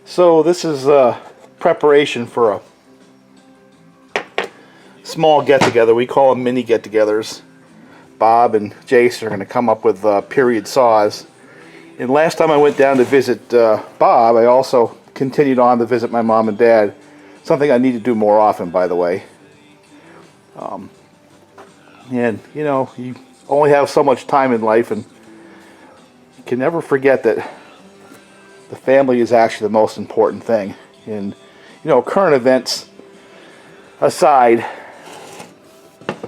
So this is preparation for a small get-together. We call them mini get-togethers. Bob and Jason are going to come up with period saws. And last time I went down to visit Bob, I also continued on to visit my mom and dad. Something I need to do more often, by the way. And, you know, you only have so much time in life, and you can never forget that the family is actually the most important thing. And, you know, current events aside,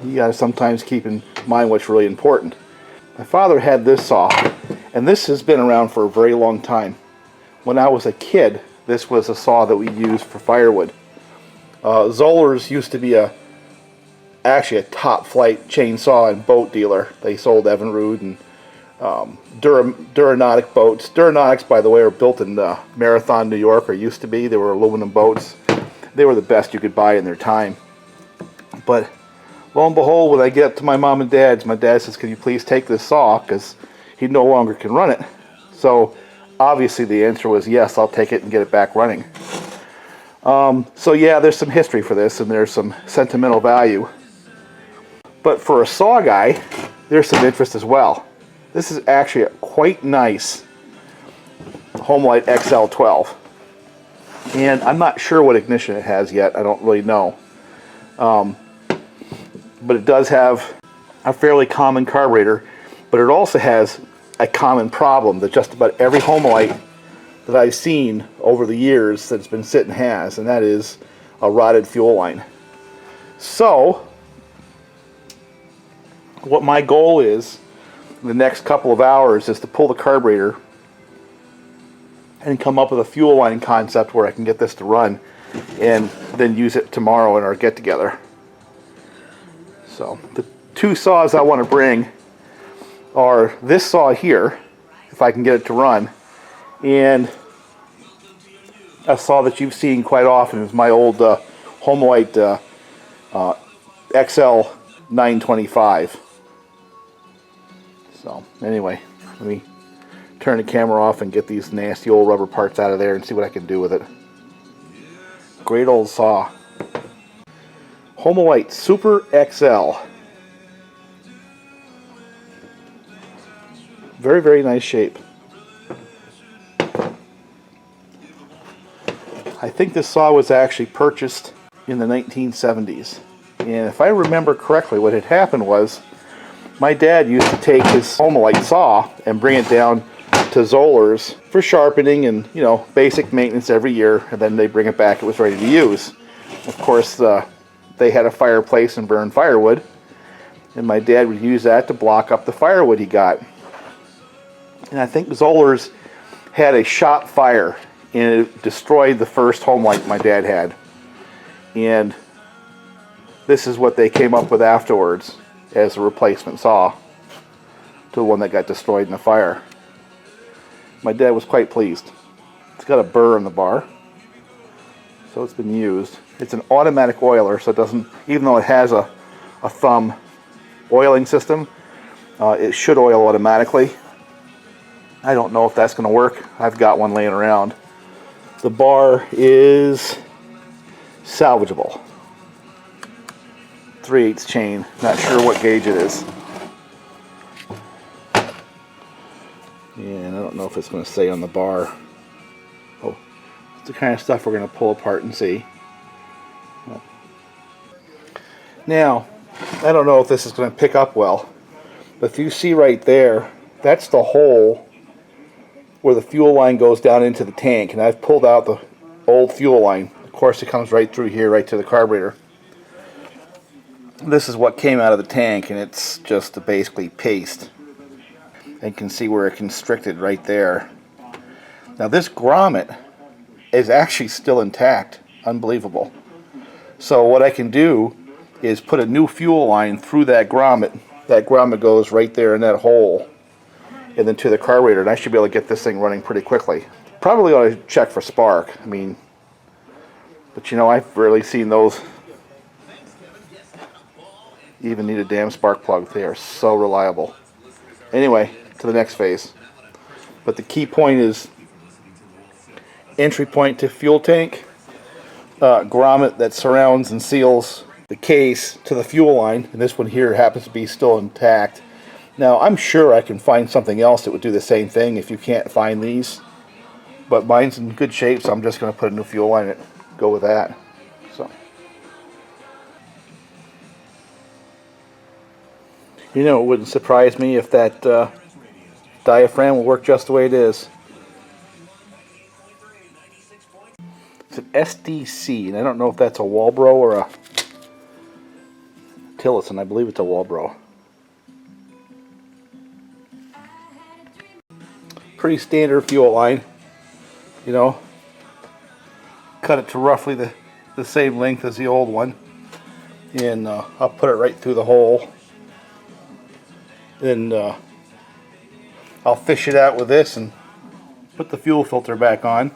you got to sometimes keep in mind what's really important. My father had this saw, and this has been around for a very long time. When I was a kid, this was a saw that we used for firewood. Zoller's used to be actually a top-flight chainsaw and boat dealer. They sold Evinrude and Duranautic boats. Duranautics, by the way, are built in Marathon, New York, or used to be. They were aluminum boats. They were the best you could buy in their time. But lo and behold, when I get up to my mom and dad's, my dad says, "Can you please take this saw?" Because he no longer can run it. So obviously the answer was yes, I'll take it and get it back running. So yeah, there's some history for this, and there's some sentimental value. But for a saw guy, there's some interest as well. This is actually a quite nice Homelite XL12. And I'm not sure what ignition it has yet. I don't really know. But it does have a fairly common carburetor. But it also has a common problem that just about every Homelite that I've seen over the years that's been sitting has. And that is a rotted fuel line. So what my goal is in the next couple of hours is to pull the carburetor and come up with a fuel line concept where I can get this to run and then use it tomorrow in our get-together. So the two saws I want to bring are this saw here, if I can get it to run, and a saw that you've seen quite often is my old Homelite XL925. So anyway, let me turn the camera off and get these nasty old rubber parts out of there and see what I can do with it. Great old saw. Homelite Super XL. Very, very nice shape. I think this saw was actually purchased in the 1970s. And if I remember correctly, what had happened was my dad used to take his Homelite saw and bring it down to Zoller's for sharpening and, you know, basic maintenance every year, and then they bring it back, it was ready to use. Of course, they had a fireplace and burned firewood, and my dad would use that to block up the firewood he got. And I think Zoller's had a shop fire, and it destroyed the first Homelite my dad had. And this is what they came up with afterwards as a replacement saw to the one that got destroyed in the fire. My dad was quite pleased. It's got a burr on the bar, so it's been used. It's an automatic oiler, so it doesn't, even though it has a thumb oiling system, it should oil automatically. I don't know if that's going to work. I've got one laying around. The bar is salvageable. 3/8 chain. Not sure what gauge it is. And I don't know if it's going to say on the bar. Oh, it's the kind of stuff we're going to pull apart and see. Now, I don't know if this is going to pick up well, but if you see right there, that's the hole where the fuel line goes down into the tank, and I've pulled out the old fuel line. Of course, it comes right through here, right to the carburetor. This is what came out of the tank, and it's just basically paste. And you can see where it constricted right there. Now this grommet is actually still intact. Unbelievable. So what I can do is put a new fuel line through that grommet. That grommet goes right there in that hole, and then to the carburetor, and I should be able to get this thing running pretty quickly. Probably ought to check for spark. I mean, but you know, I've rarely seen those even need a damn spark plug. They are so reliable. Anyway, to the next phase. But the key point is entry point to fuel tank, grommet that surrounds and seals the case to the fuel line, and this one here happens to be still intact. Now I'm sure I can find something else that would do the same thing if you can't find these, but mine's in good shape, so I'm just going to put a new fuel line in it, go with that. So, you know, it wouldn't surprise me if that diaphragm will work just the way it is. It's an SDC, and I don't know if that's a Walbro or a Tillotson. I believe it's a Walbro. Pretty standard fuel line, you know. Cut it to roughly the same length as the old one, and I'll put it right through the hole. Then I'll fish it out with this and put the fuel filter back on,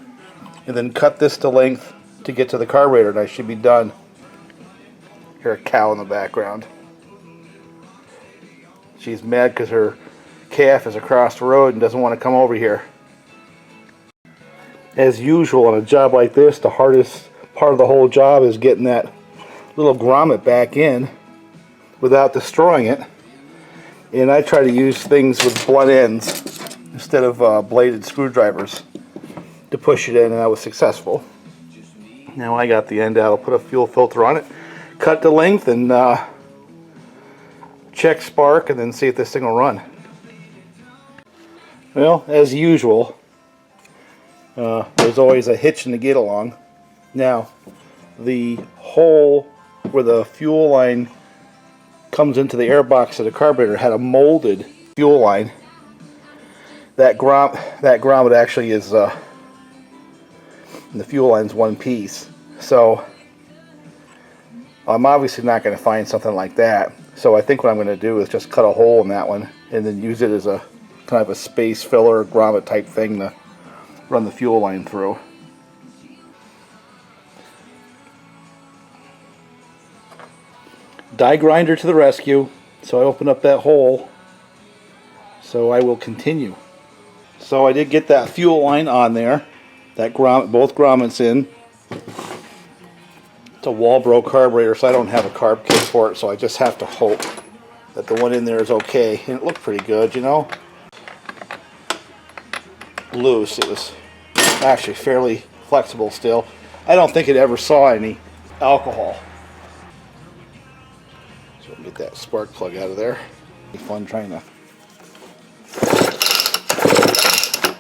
and then cut this to length to get to the carburetor, and I should be done. Hear a cow in the background. She's mad because her calf is across the road and doesn't want to come over here. As usual on a job like this, the hardest part of the whole job is getting that little grommet back in without destroying it. And I try to use things with blunt ends instead of bladed screwdrivers to push it in, and I was successful. Now I got the end out. I'll put a fuel filter on it, cut the length, and check spark, and then see if this thing will run. Well, as usual, there's always a hitch in the get along. Now, the hole where the fuel line comes into the air box of the carburetor had a molded fuel line. That grommet actually is, and the fuel line's one piece. So I'm obviously not going to find something like that. So I think what I'm going to do is just cut a hole in that one and then use it as a kind of a space filler grommet type thing to run the fuel line through. Die grinder to the rescue. So I opened up that hole. So I will continue. So I did get that fuel line on there. That grommet, both grommets in. It's a Walbro carburetor, so I don't have a carb kit for it, so I just have to hope that the one in there is okay. And it looked pretty good, you know. Loose. It was actually fairly flexible still. I don't think it ever saw any alcohol. So I'll get that spark plug out of there. It'll be fun trying to.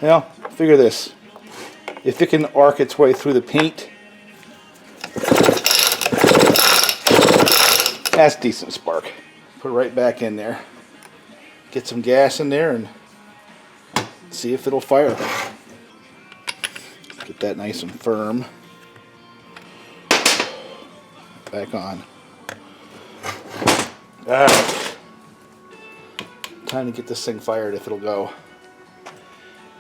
Now, figure this. If it can arc its way through the paint, that's decent spark. Put it right back in there. Get some gas in there and see if it'll fire. Get that nice and firm. Back on. Alright. Time to get this thing fired if it'll go.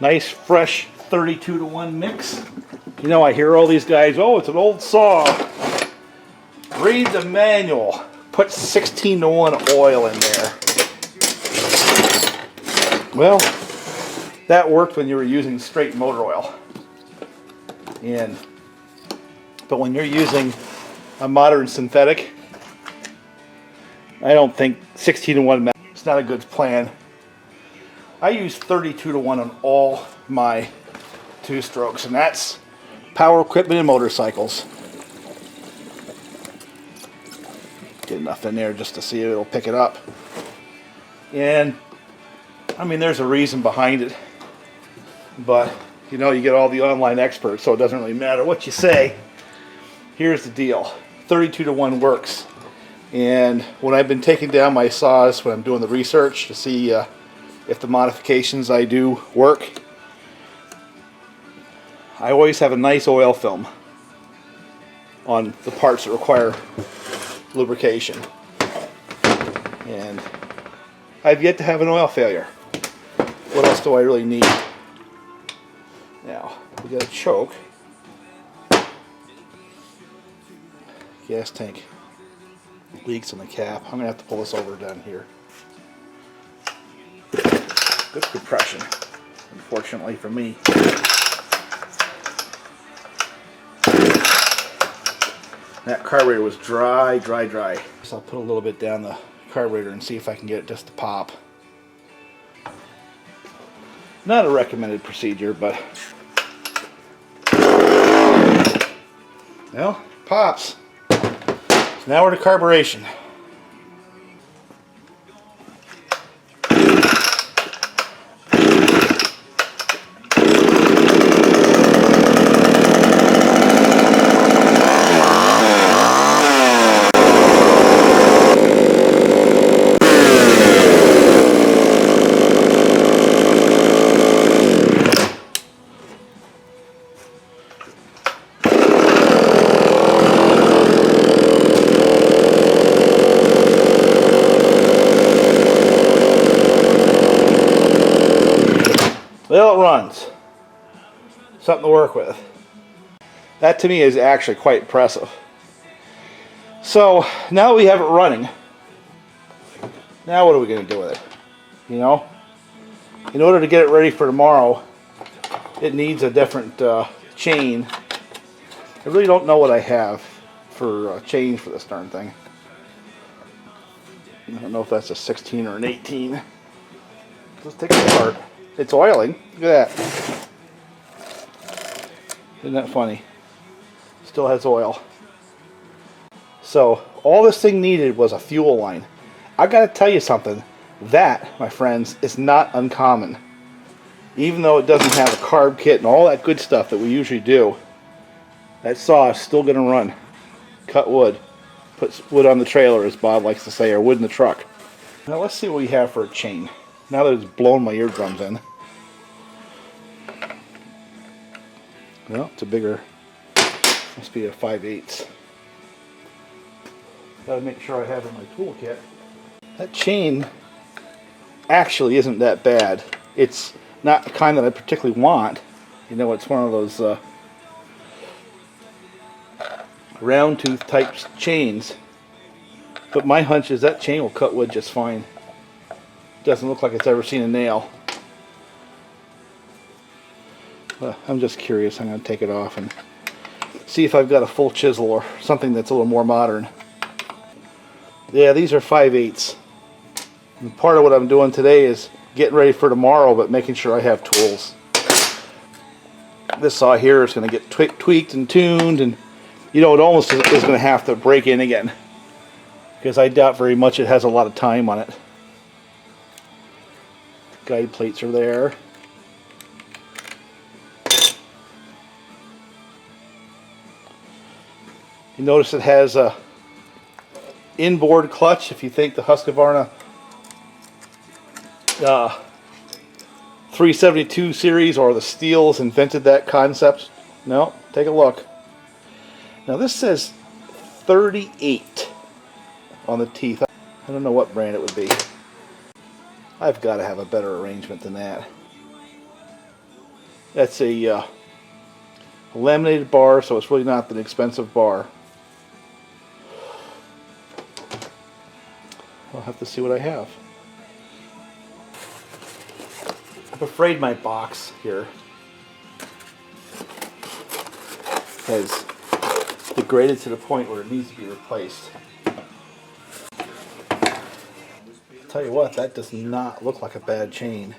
Nice fresh 32-to-1 mix. You know, I hear all these guys, oh, it's an old saw. Read the manual. Put 16-to-1 oil in there. Well, that worked when you were using straight motor oil. But when you're using a modern synthetic, I don't think 16-to-1, it's not a good plan. I use 32-to-1 on all my two-strokes, and that's power equipment and motorcycles. Get enough in there just to see if it'll pick it up. And I mean, there's a reason behind it, but you know, you get all the online experts, so it doesn't really matter what you say. Here's the deal. 32-to-1 works. And when I've been taking down my saws, when I'm doing the research to see if the modifications I do work, I always have a nice oil film on the parts that require lubrication. And I've yet to have an oil failure. What else do I really need? Now, we got a choke. Gas tank leaks on the cap. I'm going to have to pull this over down here. Good compression, unfortunately for me. That carburetor was dry. So I'll put a little bit down the carburetor and see if I can get it just to pop. Not a recommended procedure, but well, pops. So now we're to carburation. Well, it runs. Something to work with. That to me is actually quite impressive. So now that we have it running, now what are we going to do with it? You know, in order to get it ready for tomorrow, it needs a different chain. I really don't know what I have for chains for this darn thing. I don't know if that's a 16 or an 18. Let's take it apart. It's oiling. Look at that. Isn't that funny? Still has oil. So all this thing needed was a fuel line. I gotta tell you something. That, my friends, is not uncommon. Even though it doesn't have a carb kit and all that good stuff that we usually do, that saw is still gonna run. Cut wood. Put wood on the trailer, as Bob likes to say, or wood in the truck. Now let's see what we have for a chain. Now that it's blown my eardrums in. Well, it's a bigger, must be a 5/8. Gotta make sure I have it in my toolkit. That chain actually isn't that bad. It's not the kind that I particularly want. You know, it's one of those round tooth type chains. But my hunch is that chain will cut wood just fine. Doesn't look like it's ever seen a nail. I'm just curious. I'm going to take it off and see if I've got a full chisel or something that's a little more modern. Yeah, these are 5/8. And part of what I'm doing today is getting ready for tomorrow, but making sure I have tools. This saw here is going to get tweaked and tuned, and you know, it almost is going to have to break in again, because I doubt very much it has a lot of time on it. Guide plates are there. You notice it has a inboard clutch. If you think the Husqvarna 372 series or the Steels invented that concept, no, take a look. Now this says 38 on the teeth. I don't know what brand it would be. I've got to have a better arrangement than that. That's a laminated bar, so it's really not an expensive bar. I'll have to see what I have. I'm afraid my box here has degraded to the point where it needs to be replaced. Tell you what, that does not look like a bad chain.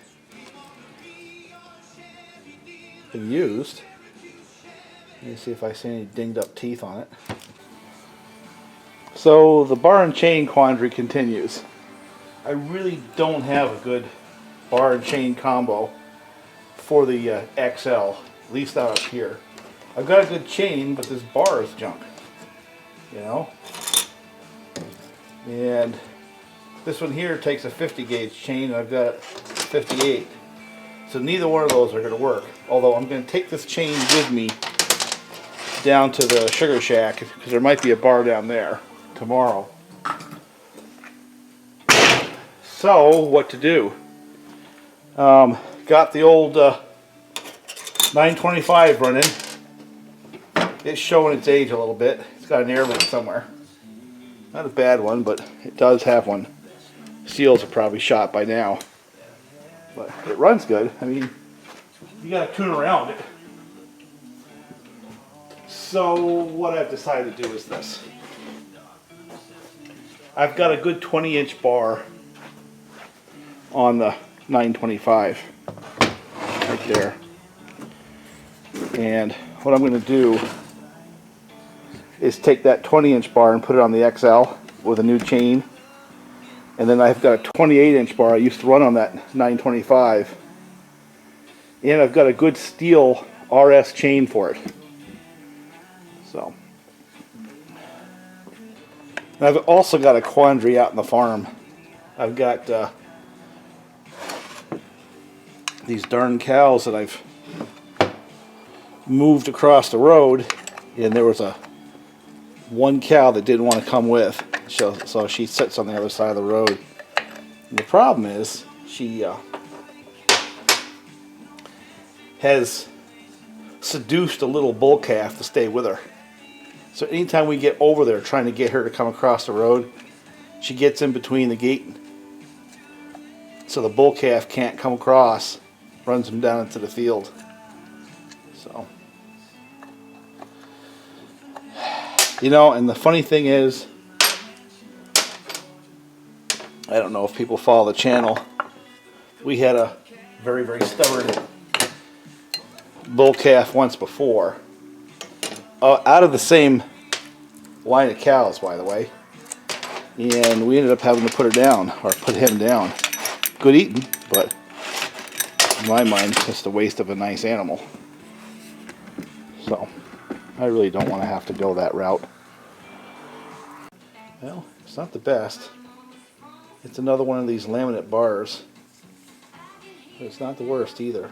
Been used. Let me see if I see any dinged up teeth on it. So the bar and chain quandary continues. I really don't have a good bar and chain combo for the XL, at least out up here. I've got a good chain, but this bar is junk, you know. And this one here takes a 50 gauge chain, and I've got 58. So neither one of those are going to work. Although I'm going to take this chain with me down to the sugar shack, because there might be a bar down there tomorrow. So what to do? Got the old 925 running. It's showing its age a little bit. It's got an air leak somewhere. Not a bad one, but it does have one. Seals are probably shot by now. But it runs good. I mean, you gotta tune around it. So what I've decided to do is this. I've got a good 20-inch bar on the 925 right there. And what I'm going to do is take that 20-inch bar and put it on the XL with a new chain. And then I've got a 28-inch bar I used to run on that 925. And I've got a good steel RS chain for it. So, and I've also got a quandary out in the farm. I've got these darn cows that I've moved across the road, and there was one cow that didn't want to come with, so she sits on the other side of the road. And the problem is she has seduced a little bull calf to stay with her. So anytime we get over there trying to get her to come across the road, she gets in between the gate, so the bull calf can't come across, runs him down into the field. So, you know, and the funny thing is, I don't know if people follow the channel, we had a very, very stubborn bull calf once before, out of the same line of cows, by the way, and we ended up having to put her down, or put him down. Good eating, but in my mind, just a waste of a nice animal. So, I really don't want to have to go that route. Well, it's not the best. It's another one of these laminate bars, but it's not the worst either.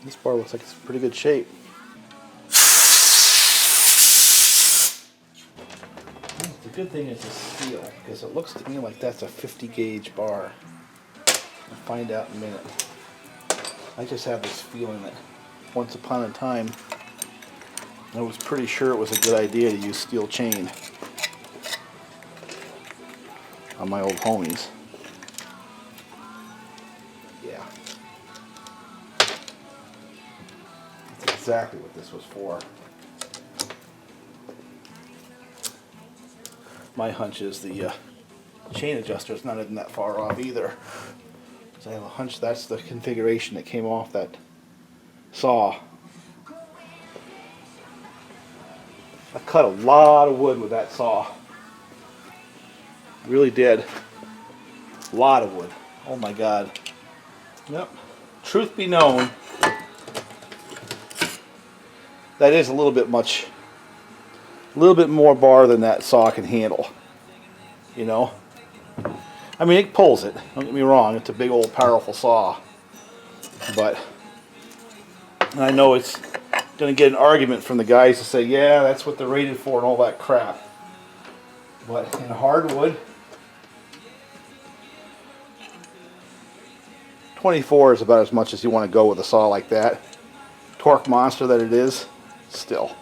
This bar looks like it's in pretty good shape. Well, the good thing is the steel, because it looks to me like that's a 50 gauge bar. I'll find out in a minute. I just have this feeling that once upon a time I was pretty sure it was a good idea to use steel chain on my old homies. Yeah. That's exactly what this was for. My hunch is the chain adjuster is not even that far off either. So I have a hunch that's the configuration that came off that saw. I cut a lot of wood with that saw. Really did. A lot of wood. Oh my God. Yep. Truth be known, that is a little bit much, a little bit more bar than that saw can handle. You know? I mean, it pulls it. Don't get me wrong. It's a big old powerful saw. But I know it's going to get an argument from the guys to say, yeah, that's what they're rated for and all that crap. But in hardwood, 24 is about as much as you want to go with a saw like that. Torque monster that it is, still.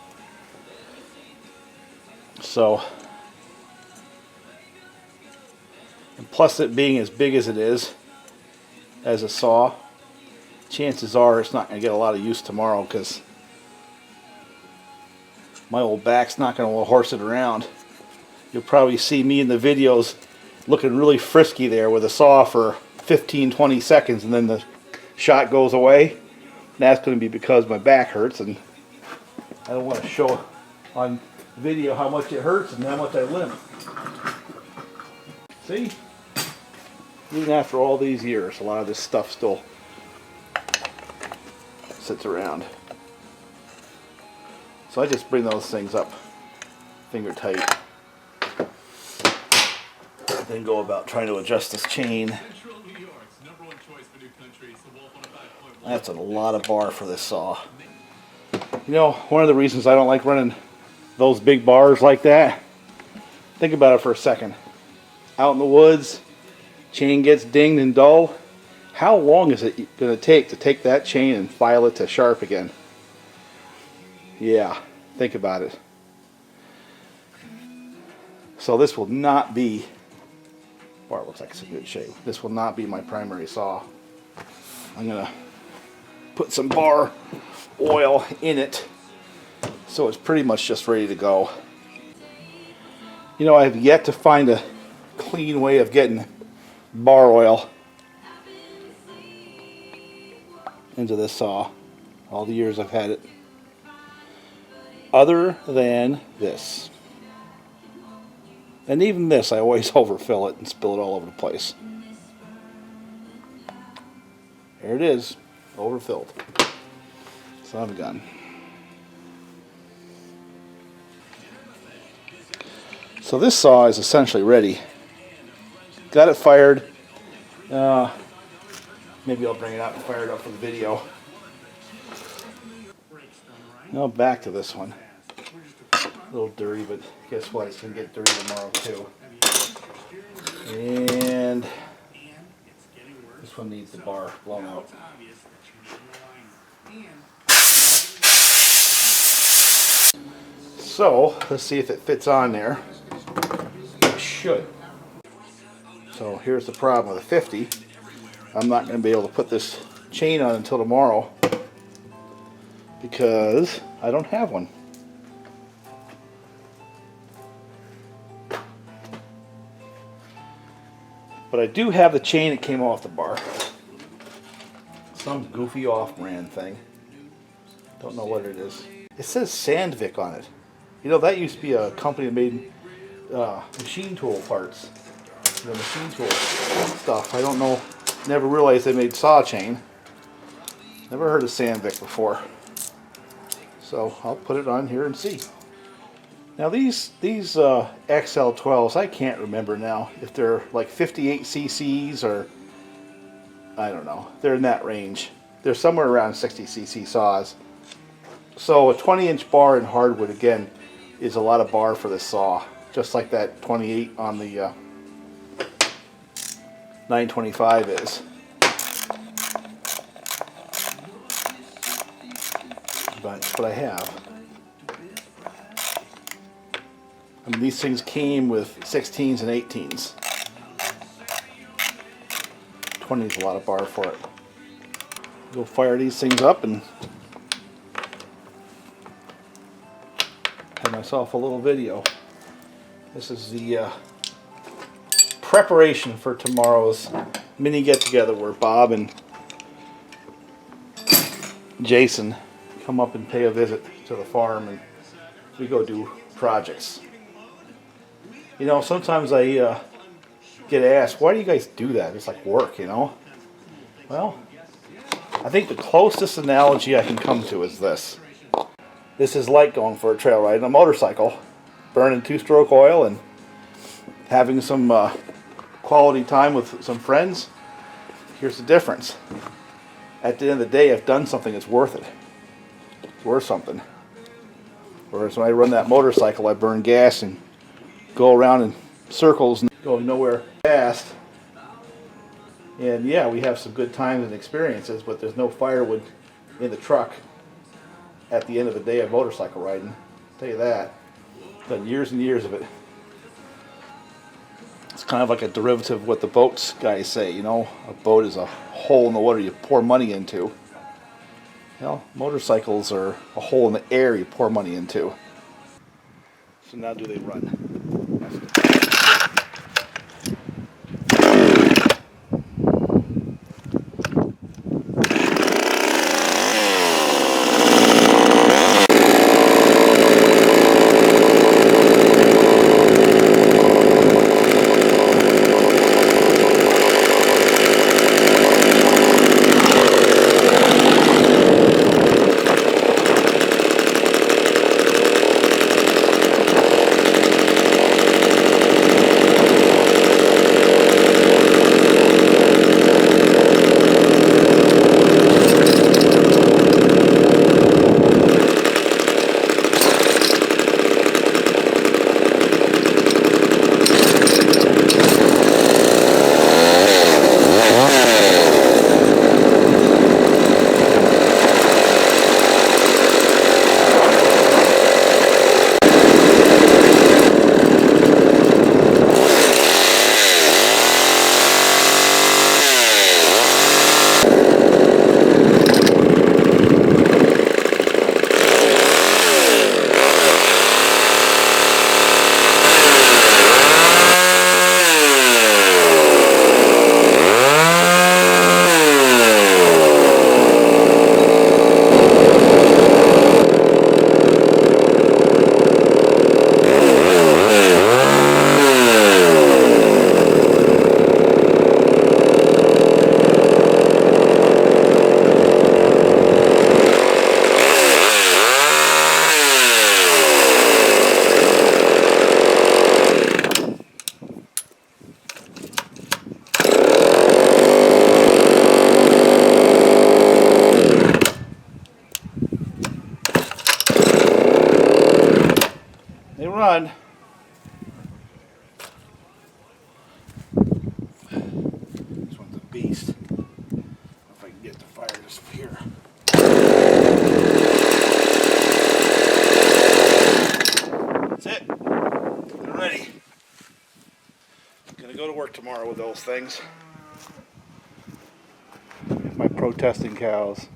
So, and plus it being as big as it is, as a saw, chances are it's not going to get a lot of use tomorrow, because my old back's not going to horse it around. You'll probably see me in the videos looking really frisky there with a saw for 15-20 seconds, and then the shot goes away. And that's going to be because my back hurts, and I don't want to show on video how much it hurts and how much I limp. See? Even after all these years, a lot of this stuff still sits around. So I just bring those things up finger tight. Then go about trying to adjust this chain. That's a lot of bar for this saw. You know, one of the reasons I don't like running those big bars like that, think about it for a second. Out in the woods, chain gets dinged and dull. How long is it going to take that chain and file it to sharp again? Yeah, think about it. So this will not be Bar looks like it's in good shape. This will not be my primary saw. I'm gonna put some bar oil in it so it's pretty much just ready to go. You know, I have yet to find a clean way of getting bar oil into this saw all the years I've had it, other than this. And even this, I always overfill it and spill it all over the place. There it is, overfilled. So I'm done. So this saw is essentially ready. Got it fired. Maybe I'll bring it out and fire it up for the video. Now back to this one. A little dirty, but guess what? It's going to get dirty tomorrow too. And this one needs the bar blown out. So let's see if it fits on there. It should. So here's the problem with a 50. I'm not going to be able to put this chain on until tomorrow because I don't have one. But I do have the chain that came off the bar. Some goofy off-brand thing. Don't know what it is. It says Sandvik on it. You know, that used to be a company that made machine tool parts. The machine tool stuff. I don't know. Never realized they made saw chain. Never heard of Sandvik before. So I'll put it on here and see. Now these XL12s, I can't remember now if they're like 58 cc's or I don't know. They're in that range. They're somewhere around 60 cc saws. So a 20-inch bar in hardwood again is a lot of bar for this saw, just like that 28 on the 925 is. But that's what I have. I mean, these things came with 16s and 18s. 20 is a lot of bar for it. Go fire these things up and have myself a little video. This is the preparation for tomorrow's mini get-together where Bob and Jason come up and pay a visit to the farm and we go do projects. You know, sometimes I get asked, why do you guys do that? It's like work, you know? Well, I think the closest analogy I can come to is this. This is like going for a trail ride on a motorcycle, burning 2-stroke oil and having some quality time with some friends. Here's the difference. At the end of the day, I've done something that's worth it. It's worth something. Whereas when I run that motorcycle, I burn gas and go around in circles and going nowhere fast. And yeah, we have some good times and experiences, but there's no firewood in the truck at the end of the day of motorcycle riding. I'll tell you that. Done years and years of it. It's kind of like a derivative of what the boats guys say, you know. A boat is a hole in the water you pour money into. Well, motorcycles are a hole in the air you pour money into. So now do they run? run. This one's a beast. If I can get the fire just here. That's it. They're ready. Gonna go to work tomorrow with those things. My protesting cows.